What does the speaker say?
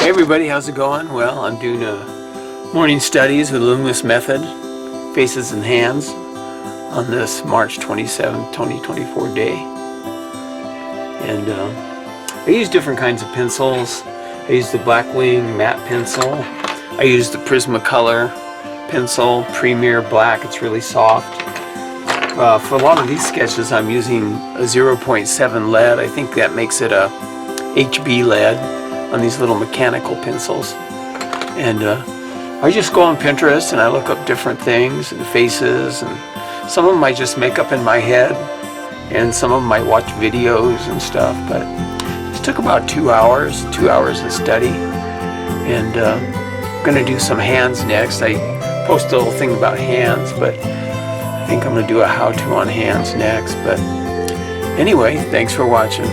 Hey everybody, how's it going? Well, I'm doing morning studies with Loomis method, faces and hands, on this March 27th, 2024 day. And I use different kinds of pencils. I use the Blackwing matte pencil. I use the Prismacolor pencil, Premier Black. It's really soft. For a lot of these sketches, I'm using a 0.7 lead. I think that makes it a HB lead on these little mechanical pencils. And I just go on Pinterest and I look up different things and faces, and some of them I just make up in my head, and some of them I watch videos and stuff. But it took about 2 hours of study. And I'm gonna do some hands next. I posted a little thing about hands, but I think I'm gonna do a how-to on hands next. But anyway, thanks for watching.